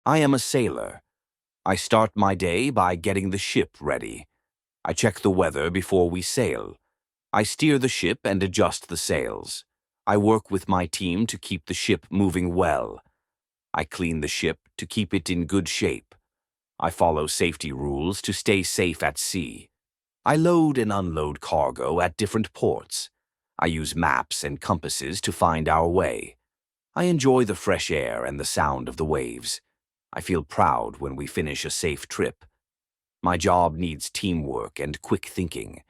I am a sailor. I start my day by getting the ship ready. I check the weather before we sail. I steer the ship and adjust the sails. I work with my team to keep the ship moving well. I clean the ship to keep it in good shape. I follow safety rules to stay safe at sea. I load and unload cargo at different ports. I use maps and compasses to find our way. I enjoy the fresh air and the sound of the waves. I feel proud when we finish a safe trip. My job needs teamwork and quick thinking.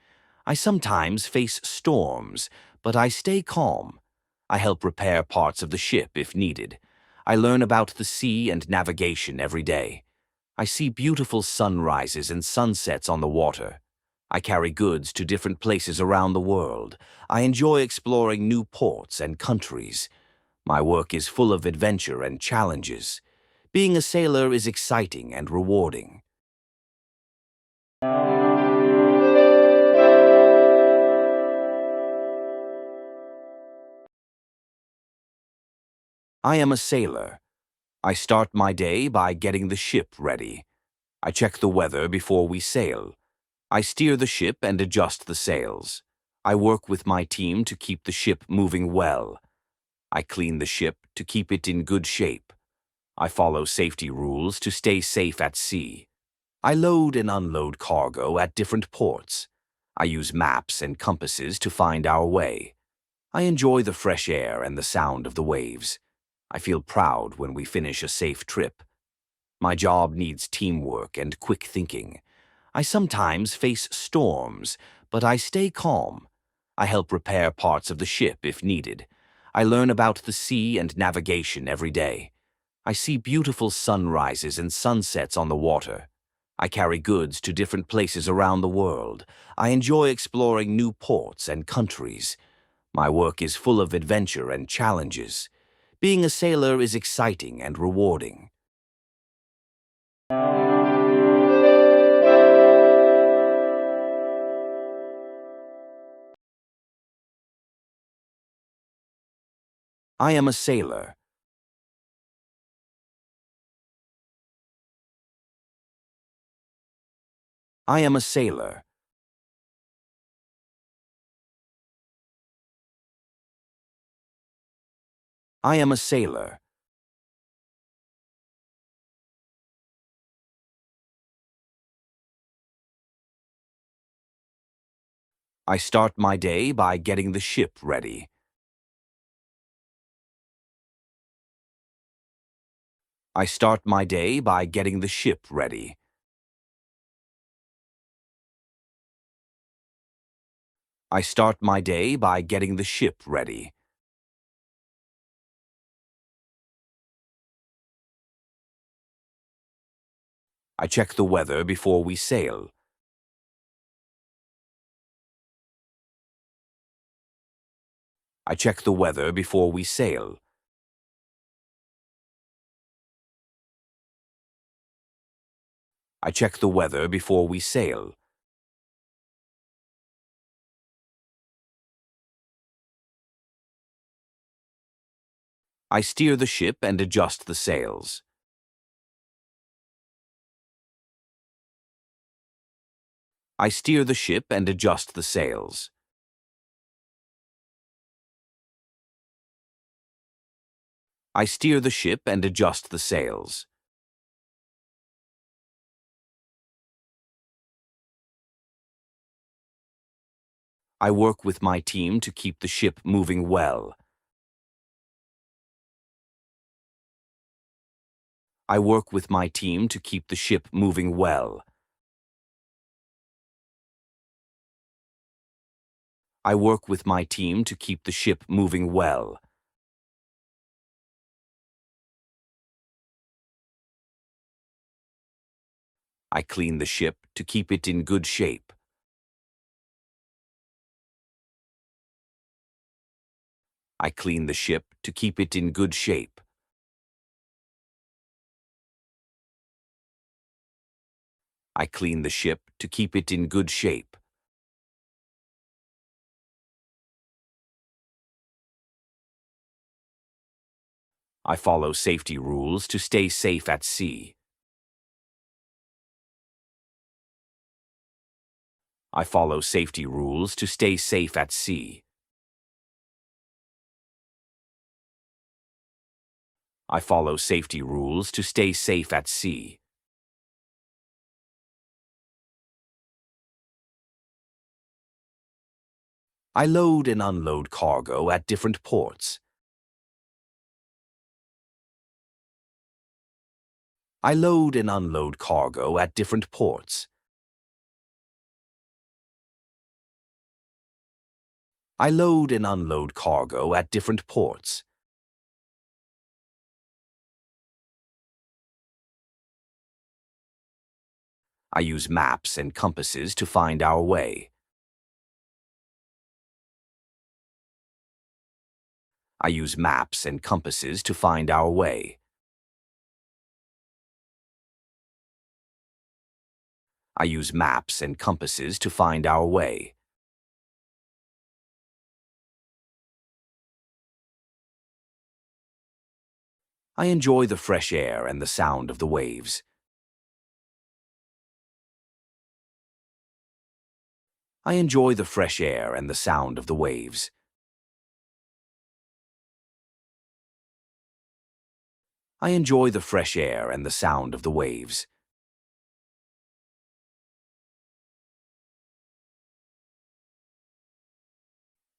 I sometimes face storms, but I stay calm. I help repair parts of the ship if needed. I learn about the sea and navigation every day. I see beautiful sunrises and sunsets on the water. I carry goods to different places around the world. I enjoy exploring new ports and countries. My work is full of adventure and challenges. Being a sailor is exciting and rewarding. I am a sailor. I start my day by getting the ship ready. I check the weather before we sail. I steer the ship and adjust the sails. I work with my team to keep the ship moving well. I clean the ship to keep it in good shape. I follow safety rules to stay safe at sea. I load and unload cargo at different ports. I use maps and compasses to find our way. I enjoy the fresh air and the sound of the waves. I feel proud when we finish a safe trip. My job needs teamwork and quick thinking. I sometimes face storms, but I stay calm. I help repair parts of the ship if needed. I learn about the sea and navigation every day. I see beautiful sunrises and sunsets on the water. I carry goods to different places around the world. I enjoy exploring new ports and countries. My work is full of adventure and challenges. Being a sailor is exciting and rewarding. I am a sailor. I am a sailor. I am a sailor. I start my day by getting the ship ready. I start my day by getting the ship ready. I start my day by getting the ship ready. I check the weather before we sail. I check the weather before we sail. I check the weather before we sail. I steer the ship and adjust the sails. I steer the ship and adjust the sails. I steer the ship and adjust the sails. I work with my team to keep the ship moving well. I work with my team to keep the ship moving well. I work with my team to keep the ship moving well. I clean the ship to keep it in good shape. I clean the ship to keep it in good shape. I clean the ship to keep it in good shape. I follow safety rules to stay safe at sea. I follow safety rules to stay safe at sea. I follow safety rules to stay safe at sea. I load and unload cargo at different ports. I load and unload cargo at different ports. I load and unload cargo at different ports. I use maps and compasses to find our way. I use maps and compasses to find our way. I use maps and compasses to find our way. I enjoy the fresh air and the sound of the waves. I enjoy the fresh air and the sound of the waves. I enjoy the fresh air and the sound of the waves.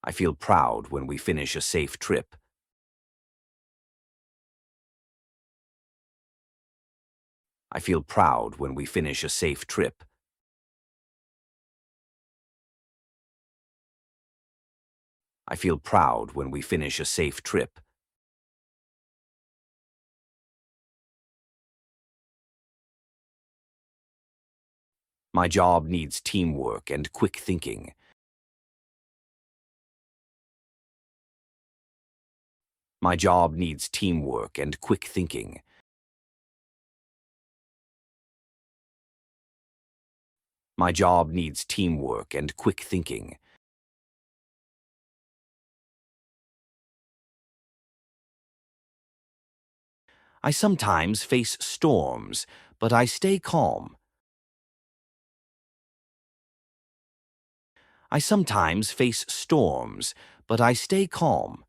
I feel proud when we finish a safe trip. I feel proud when we finish a safe trip. I feel proud when we finish a safe trip. My job needs teamwork and quick thinking. My job needs teamwork and quick thinking. My job needs teamwork and quick thinking. I sometimes face storms, but I stay calm. I sometimes face storms, but I stay calm.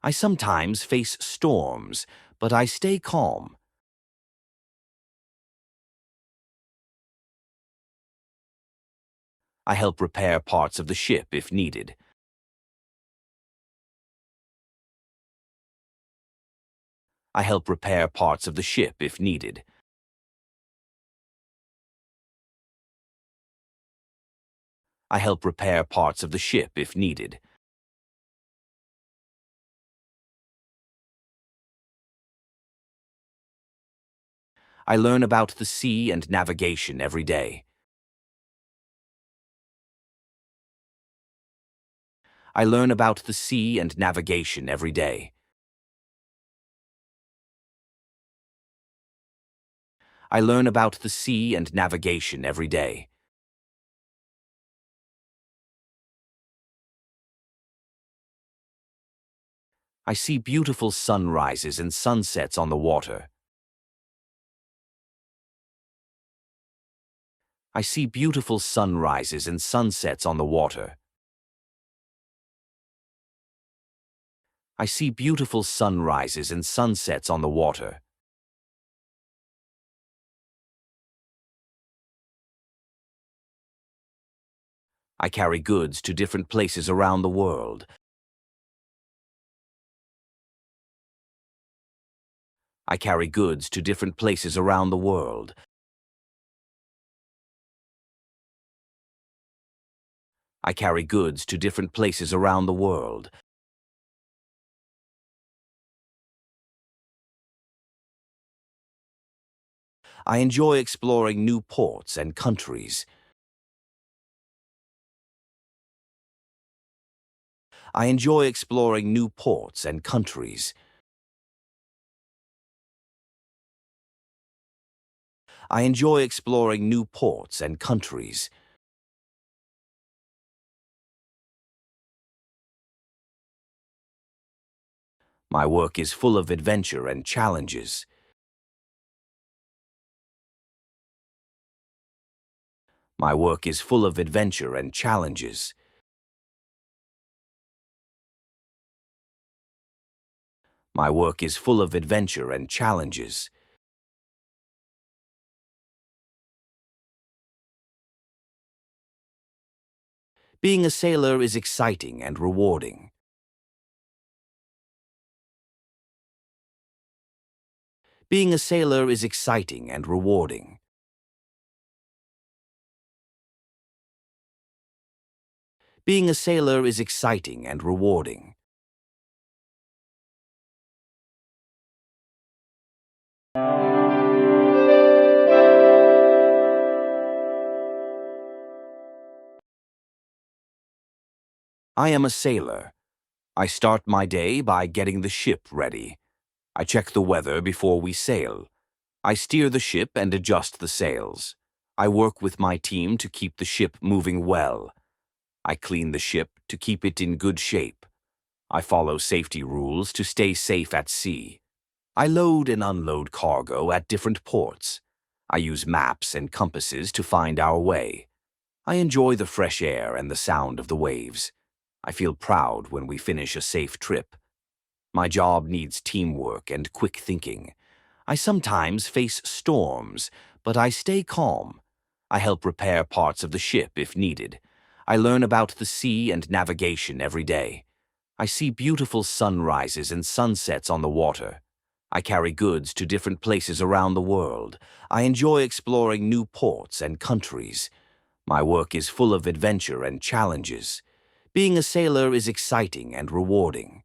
I sometimes face storms, but I stay calm. I help repair parts of the ship if needed. I help repair parts of the ship if needed. I help repair parts of the ship if needed. I learn about the sea and navigation every day. I learn about the sea and navigation every day. I learn about the sea and navigation every day. I see beautiful sunrises and sunsets on the water. I see beautiful sunrises and sunsets on the water. I see beautiful sunrises and sunsets on the water. I carry goods to different places around the world. I carry goods to different places around the world. I carry goods to different places around the world. I enjoy exploring new ports and countries. I enjoy exploring new ports and countries. I enjoy exploring new ports and countries. My work is full of adventure and challenges. My work is full of adventure and challenges. My work is full of adventure and challenges. Being a sailor is exciting and rewarding. Being a sailor is exciting and rewarding. Being a sailor is exciting and rewarding. I am a sailor. I start my day by getting the ship ready. I check the weather before we sail. I steer the ship and adjust the sails. I work with my team to keep the ship moving well. I clean the ship to keep it in good shape. I follow safety rules to stay safe at sea. I load and unload cargo at different ports. I use maps and compasses to find our way. I enjoy the fresh air and the sound of the waves. I feel proud when we finish a safe trip. My job needs teamwork and quick thinking. I sometimes face storms, but I stay calm. I help repair parts of the ship if needed. I learn about the sea and navigation every day. I see beautiful sunrises and sunsets on the water. I carry goods to different places around the world. I enjoy exploring new ports and countries. My work is full of adventure and challenges. Being a sailor is exciting and rewarding.